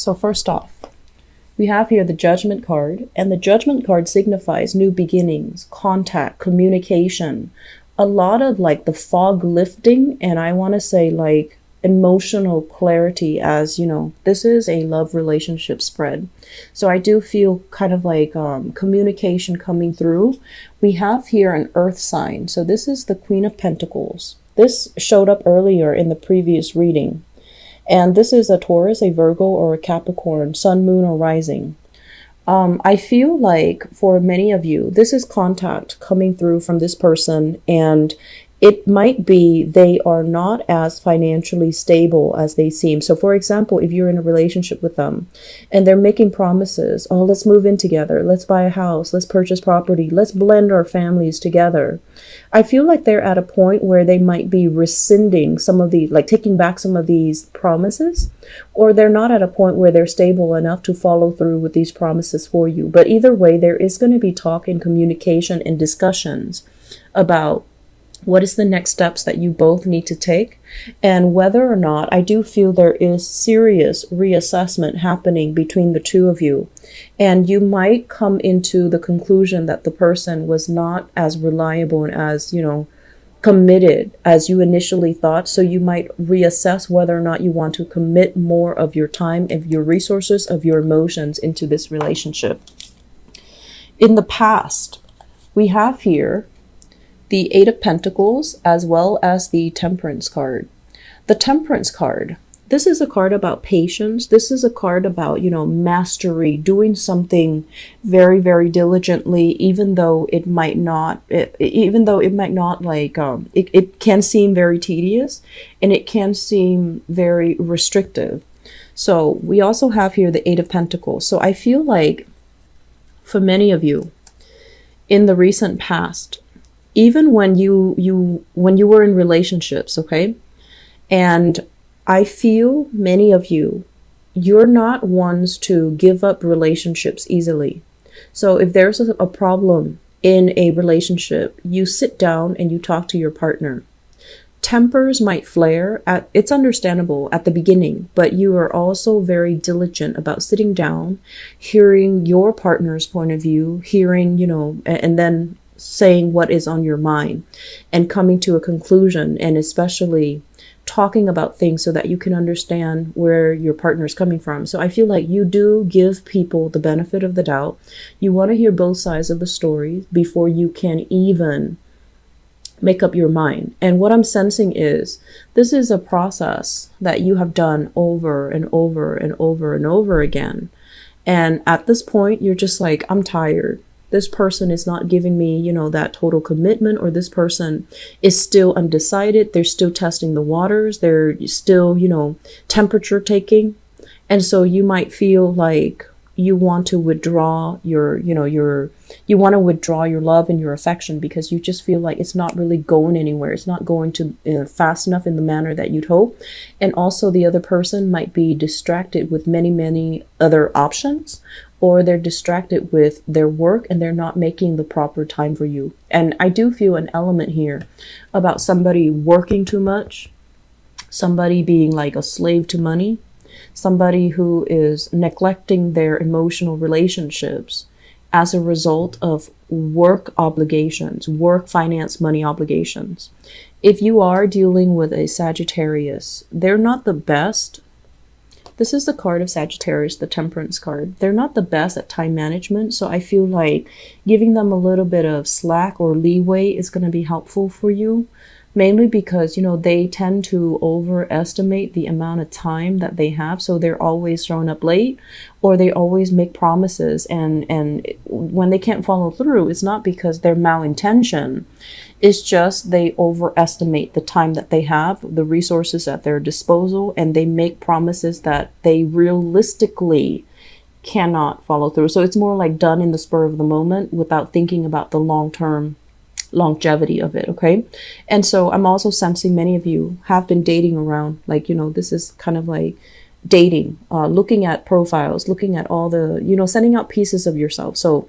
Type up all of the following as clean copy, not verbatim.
So first off, we have here the Judgment card, and the Judgment card signifies new beginnings, contact, communication, a lot of like the fog lifting, and I want to say like emotional clarity, as you know, this is a love relationship spread. So I do feel kind of like communication coming through. We have here an earth sign. So this is the Queen of Pentacles. This showed up earlier in the previous reading. And this is a Taurus, a Virgo, or a Capricorn, sun, moon, or rising. I feel like for many of you, this is contact coming through from this person, and it might be they are not as financially stable as they seem. So for example, if you're in a relationship with them and they're making promises, oh, let's move in together, let's buy a house, let's purchase property, let's blend our families together. I feel like they're at a point where they might be rescinding some of the, like taking back some of these promises, or they're not at a point where they're stable enough to follow through with these promises for you. But either way, there is going to be talk and communication and discussions about what is the next steps that you both need to take, and whether or not, I do feel there is serious reassessment happening between the two of you. And you might come into the conclusion that the person was not as reliable and as, you know, committed as you initially thought. So you might reassess whether or not you want to commit more of your time, of your resources, of your emotions into this relationship. In the past, we have here the Eight of Pentacles, as well as the Temperance card. The Temperance card, this is a card about patience. This is a card about, you know, mastery, doing something very, very diligently, even though it might not, it can seem very tedious, and it can seem very restrictive. So we also have here the Eight of Pentacles. So I feel like for many of you in the recent past, even when you were in relationships, okay? And I feel many of you, you're not ones to give up relationships easily. So if there's a problem in a relationship, you sit down and you talk to your partner. Tempers might flare, it's understandable at the beginning, but you are also very diligent about sitting down, hearing your partner's point of view, hearing, you know, and then saying what is on your mind and coming to a conclusion, and especially talking about things so that you can understand where your partner is coming from. So I feel like you do give people the benefit of the doubt. You want to hear both sides of the story before you can even make up your mind. And what I'm sensing is this is a process that you have done over and over and over and over again. And at this point, you're just like, I'm tired. This person is not giving me, you know, that total commitment, or this person is still undecided. They're still testing the waters. They're still, you know, temperature taking. And so you might feel like you want to withdraw you want to withdraw your love and your affection, because you just feel like it's not really going anywhere. It's not going to fast enough in the manner that you'd hope. And also the other person might be distracted with many, many other options, or they're distracted with their work and they're not making the proper time for you. And I do feel an element here about somebody working too much, somebody being like a slave to money, somebody who is neglecting their emotional relationships as a result of work obligations, work, finance, money obligations. If you are dealing with a Sagittarius, they're not the best. This is the card of Sagittarius, the Temperance card. They're not the best at time management. So I feel like giving them a little bit of slack or leeway is going to be helpful for you. Mainly because, you know, they tend to overestimate the amount of time that they have. So they're always showing up late, or they always make promises. And when they can't follow through, it's not because they're malintention. It's just they overestimate the time that they have, the resources at their disposal, and they make promises that they realistically cannot follow through. So it's more like done in the spur of the moment without thinking about the long-term longevity of it. Okay. And so I'm also sensing many of you have been dating around, like, you know, this is kind of like dating, looking at profiles, looking at all the, you know, sending out pieces of yourself. So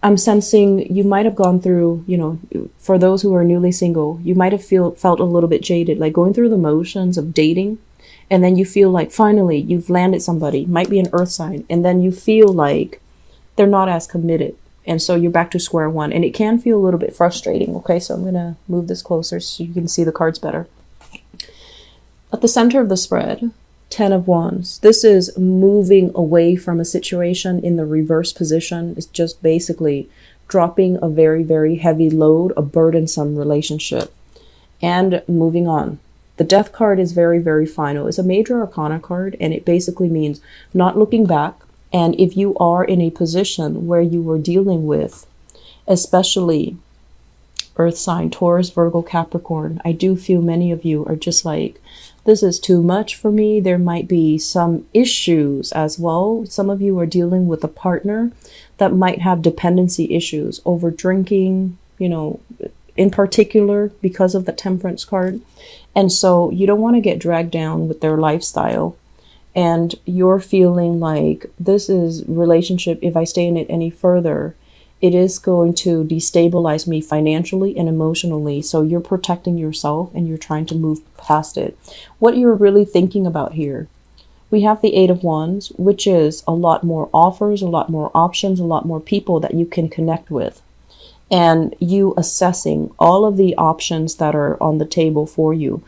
I'm sensing you might have gone through, you know, for those who are newly single, you might have felt a little bit jaded, like going through the motions of dating And then you feel like finally you've landed somebody, might be an earth sign, and then you feel like they're not as committed. And so you're back to square one, and it can feel a little bit frustrating. Okay, so I'm going to move this closer so you can see the cards better. At the center of the spread, 10 of Wands. This is moving away from a situation in the reverse position. It's just basically dropping a very, very heavy load, a burdensome relationship, and moving on. The Death card is very, very final. It's a major arcana card, and it basically means not looking back. And if you are in a position where you were dealing with, especially earth sign, Taurus, Virgo, Capricorn, I do feel many of you are just like, this is too much for me. There might be some issues as well. Some of you are dealing with a partner that might have dependency issues over drinking, you know, in particular because of the Temperance card. And so you don't want to get dragged down with their lifestyle. And you're feeling like this is relationship, if I stay in it any further, it is going to destabilize me financially and emotionally. So you're protecting yourself and you're trying to move past it. What you're really thinking about here, we have the 8 of Wands, which is a lot more offers, a lot more options, a lot more people that you can connect with. And you assessing all of the options that are on the table for you.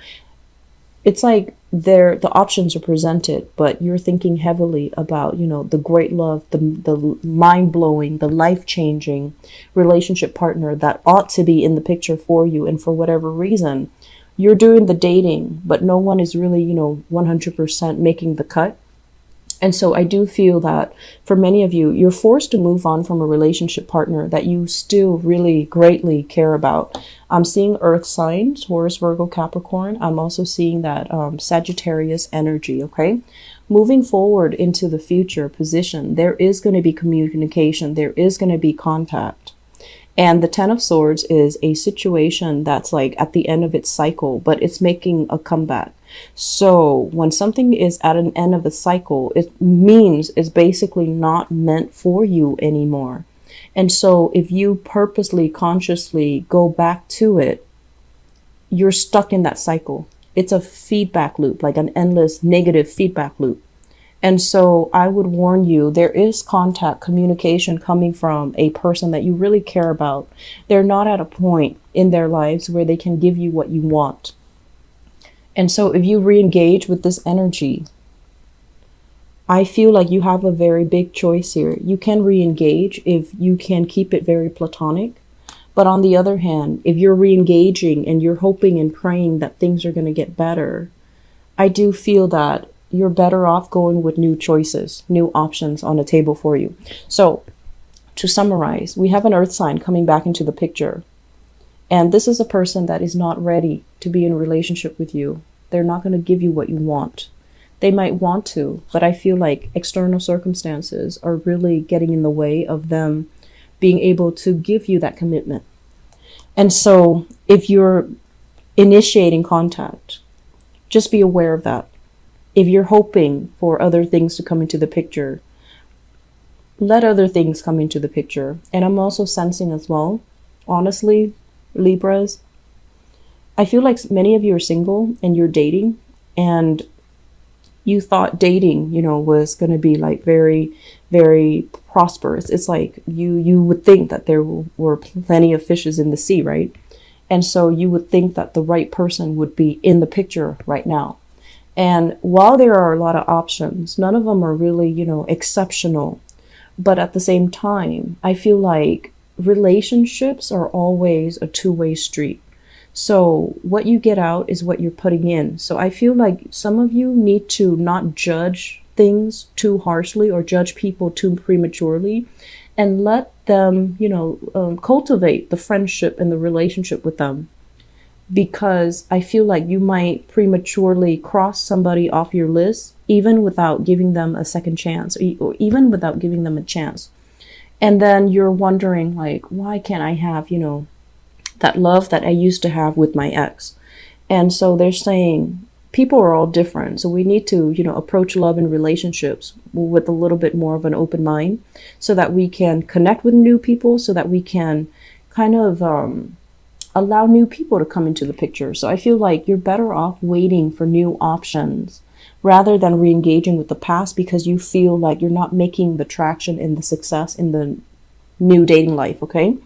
It's like the options are presented, but you're thinking heavily about, you know, the great love, the mind-blowing, the life-changing relationship partner that ought to be in the picture for you. And for whatever reason, you're doing the dating, but no one is really, you know, 100% making the cut. And so I do feel that for many of you, you're forced to move on from a relationship partner that you still really greatly care about. I'm seeing earth signs, Taurus, Virgo, Capricorn. I'm also seeing that Sagittarius energy, okay? Moving forward into the future position, there is going to be communication. There is going to be contact. And the 10 of Swords is a situation that's like at the end of its cycle, but it's making a comeback. So when something is at an end of a cycle, it means it's basically not meant for you anymore. And so if you purposely, consciously go back to it, you're stuck in that cycle. It's a feedback loop, like an endless negative feedback loop. And so I would warn you, there is contact, communication coming from a person that you really care about. They're not at a point in their lives where they can give you what you want. And so if you re-engage with this energy, I feel like you have a very big choice here. You can re-engage if you can keep it very platonic. But on the other hand, if you're re-engaging and you're hoping and praying that things are going to get better, I do feel that you're better off going with new choices, new options on the table for you. So to summarize, we have an earth sign coming back into the picture. And this is a person that is not ready to be in a relationship with you. They're not going to give you what you want. They might want to, but I feel like external circumstances are really getting in the way of them being able to give you that commitment. And so if you're initiating contact, just be aware of that. If you're hoping for other things to come into the picture, let other things come into the picture. And I'm also sensing as well, honestly, Libras, I feel like many of you are single and you're dating, and you thought dating, you know, was going to be like very, very prosperous. It's like you would think that there were plenty of fishes in the sea, right? And so you would think that the right person would be in the picture right now. And while there are a lot of options, none of them are really, you know, exceptional. But at the same time, I feel like relationships are always a two-way street. So what you get out is what you're putting in. So I feel like some of you need to not judge things too harshly or judge people too prematurely, and let them, you know, cultivate the friendship and the relationship with them. Because I feel like you might prematurely cross somebody off your list, even without giving them a second chance, or even without giving them a chance. And then you're wondering, like, why can't I have, you know, that love that I used to have with my ex? And so they're saying people are all different. So we need to, you know, approach love and relationships with a little bit more of an open mind, so that we can connect with new people, so that we can kind of allow new people to come into the picture. So I feel like you're better off waiting for new options rather than re-engaging with the past because you feel like you're not making the traction and the success in the new dating life, okay?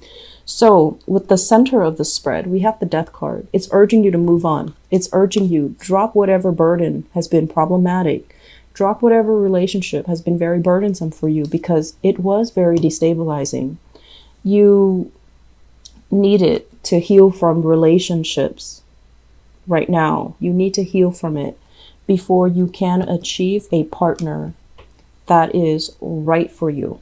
So with the center of the spread, we have the Death card. It's urging you to move on. It's urging you, drop whatever burden has been problematic. Drop whatever relationship has been very burdensome for you because it was very destabilizing. You needed to heal from relationships right now. You need to heal from it before you can achieve a partner that is right for you.